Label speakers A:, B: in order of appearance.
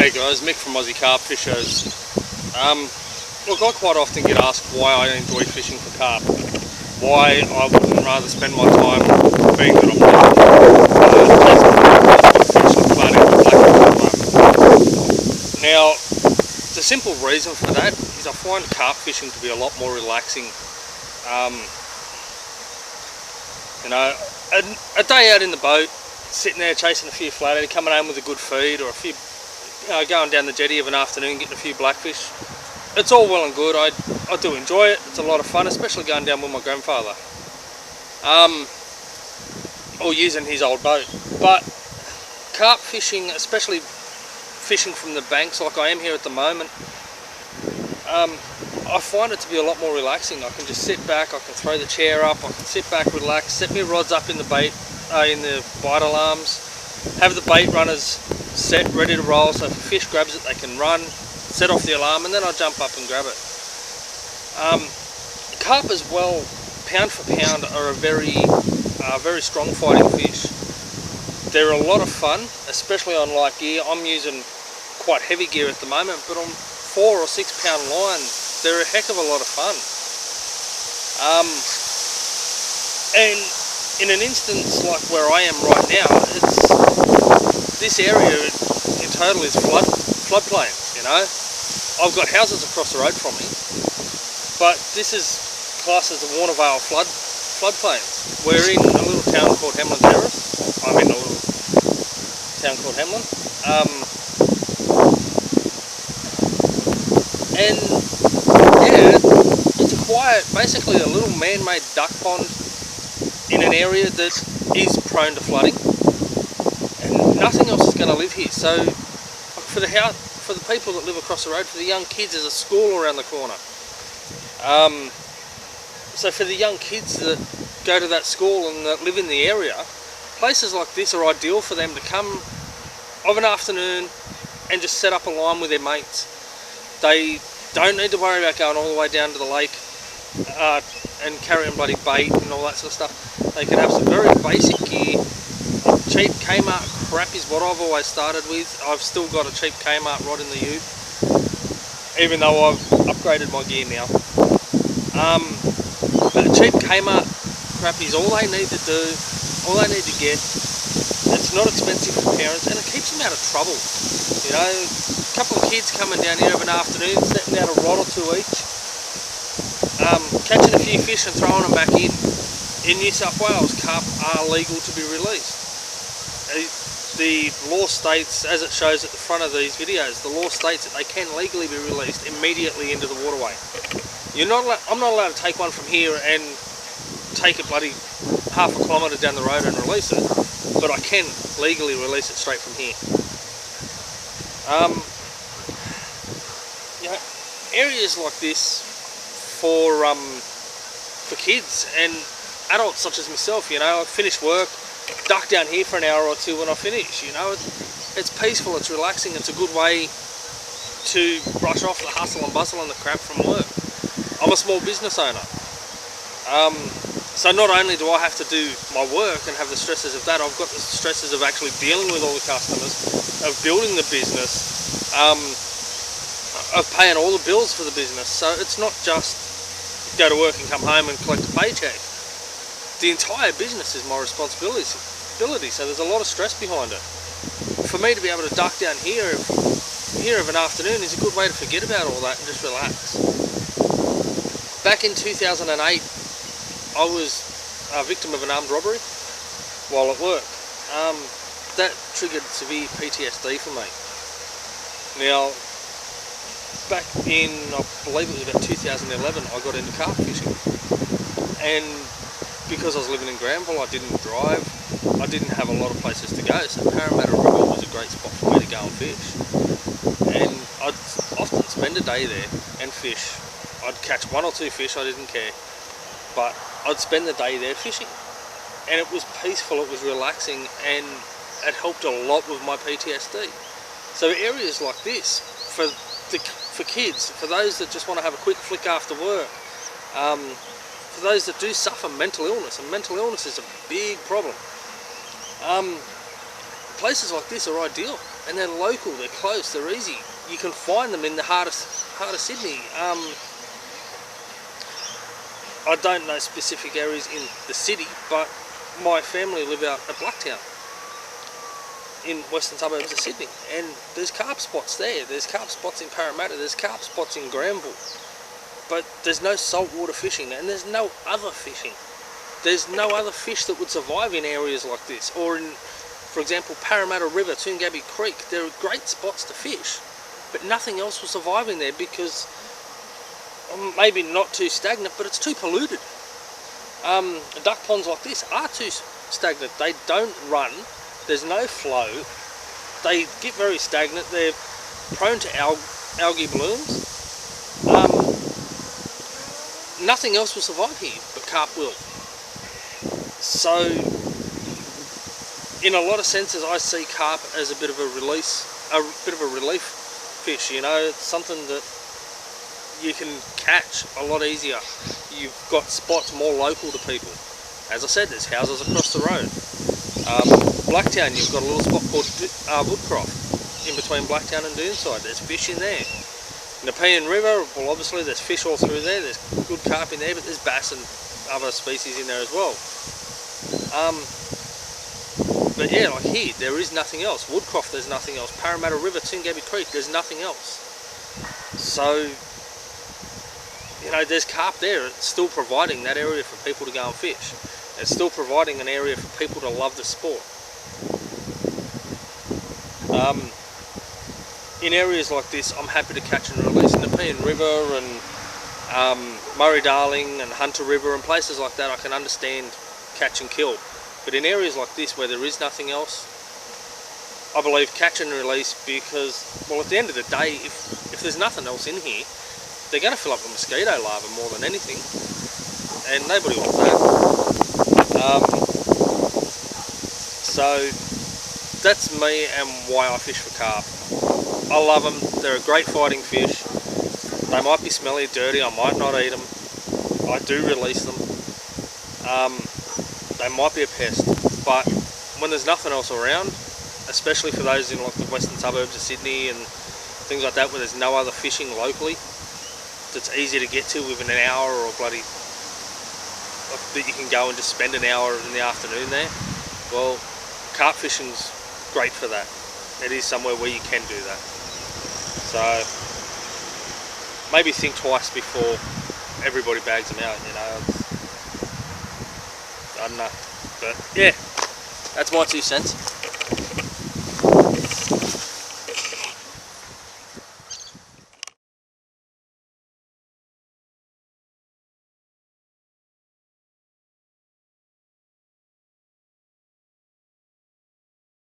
A: Hey guys, Mick from Aussie Carp Fishers. Look, I quite often get asked why I enjoy fishing for carp. Why I wouldn't rather spend my time being that I'm Now, the simple reason for that is I find carp fishing to be a lot more relaxing. You know, a day out in the boat, sitting there chasing a few flathead, coming home with a good feed, or a few, going down the jetty of an afternoon getting a few blackfish. It's all well and good. I do enjoy it. It's a lot of fun, especially going down with my grandfather, or using his old boat. But carp fishing, especially fishing from the banks like I am here at the moment, I find it to be a lot more relaxing. I can just sit back, I can throw the chair up, I can sit back, relax, set my rods up in the bait, in the bite alarms, have the bait runners set, ready to roll, so if a fish grabs it they can run, set off the alarm, and then I'll jump up and grab it. Carp as well, pound for pound, are a very strong fighting fish. They're a lot of fun, especially on light gear. I'm using quite heavy gear at the moment, but on 4 or 6 pound line, they're a heck of a lot of fun. And in an instance like where I am right now, this area in total is floodplain. You know, I've got houses across the road from me, but this is classed as the Warnervale floodplains. We're in a little town called Hamlin Terrace. I'm in a little town called Hamlin. And yeah, it's a quiet, basically a little man-made duck pond in an area that is prone to flooding, and nothing else is going to live here. So for the people that live across the road, for the young kids, there's a school around the corner. So for the young kids that go to that school and that live in the area, places like this are ideal for them to come of an afternoon and just set up a line with their mates. They don't need to worry about going all the way down to the lake and carrying bloody bait and all that sort of stuff. They can have some very basic gear. Cheap Kmart crap is what I've always started with. I've still got a cheap Kmart rod in the ute, even though I've upgraded my gear now. But cheap Kmart crap is all they need to do, all they need to get. It's not expensive for parents, and it keeps them out of trouble. You know, a couple of kids coming down here of an afternoon, setting out a rod or two each, catching a few fish and throwing them back in. In New South Wales, carp are legal to be released. The law states, as it shows at the front of these videos, the law states that they can legally be released immediately into the waterway. I'm not allowed to take one from here and take it bloody half a kilometre down the road and release it, but I can legally release it straight from here. You know, areas like this for kids and adults such as myself, you know, I finish work, duck down here for an hour or two when I finish. You know, it's peaceful, it's relaxing, it's a good way to brush off the hustle and bustle and the crap from work. I'm a small business owner, so not only do I have to do my work and have the stresses of that, I've got the stresses of actually dealing with all the customers, of building the business, of paying all the bills for the business. So it's not just go to work and come home and collect a paycheck. The entire business is my responsibility, so there's a lot of stress behind it. For me to be able to duck down here of an afternoon is a good way to forget about all that and just relax. Back in 2008, I was a victim of an armed robbery while at work. That triggered severe PTSD for me. Now, back in, I believe it was about 2011, I got into carp fishing. And because I was living in Granville, I didn't drive, I didn't have a lot of places to go, so Parramatta River was a great spot for me to go and fish. And I'd often spend a day there and fish. I'd catch 1 or 2 fish, I didn't care, but I'd spend the day there fishing. And it was peaceful, it was relaxing, and it helped a lot with my PTSD. So areas like this, for kids, for those that just want to have a quick flick after work, for those that do suffer mental illness, and mental illness is a big problem, places like this are ideal. and they're local, they're close, they're easy. You can find them in the heart of Sydney. I don't know specific areas in the city, but my family live out at Blacktown in western suburbs of Sydney, and there's carp spots there, there's carp spots in Parramatta, there's carp spots in Granville, but there's no saltwater fishing, and there's no other fishing. There's no other fish that would survive in areas like this, or in, for example, Parramatta River, Toongabbie Creek. There are great spots to fish, but nothing else will survive in there because maybe not too stagnant, but it's too polluted. Duck ponds like this are too stagnant. They don't run. There's no flow. They get very stagnant. They're prone to algae blooms. Nothing else will survive here, but carp will. So, in a lot of senses, I see carp as a bit of a relief fish. You know, it's something that you can catch a lot easier. You've got spots more local to people. As I said, there's houses across the road. Blacktown, you've got a little spot called Woodcroft in between Blacktown and Doonside. There's fish in there. Nepean River, well, obviously there's fish all through there. There's good carp in there, but there's bass and other species in there as well. But yeah, like here, there is nothing else. Woodcroft, there's nothing else. Parramatta River, Toongabbie Creek, there's nothing else. So, you know, there's carp there. It's still providing that area for people to go and fish. It's still providing an area for people to love the sport. In areas like this, I'm happy to catch and release. Nepean River and Murray-Darling and Hunter River and places like that, I can understand catch and kill. But in areas like this where there is nothing else, I believe catch and release, because, well, at the end of the day, if there's nothing else in here, they're going to fill up with mosquito larvae more than anything, and nobody wants that. So that's me and why I fish for carp. I love them. They're a great fighting fish. They might be smelly, dirty. I might not eat them. I do release them. They might be a pest, but when there's nothing else around, especially for those in like the western suburbs of Sydney and things like that, where there's no other fishing locally that's easy to get to within an hour, or bloody that you can go and just spend an hour in the afternoon there, well, carp fishing's great for that. It is somewhere where you can do that. So maybe think twice before everybody bags them out, you know. I don't know. But yeah, that's my 2 cents.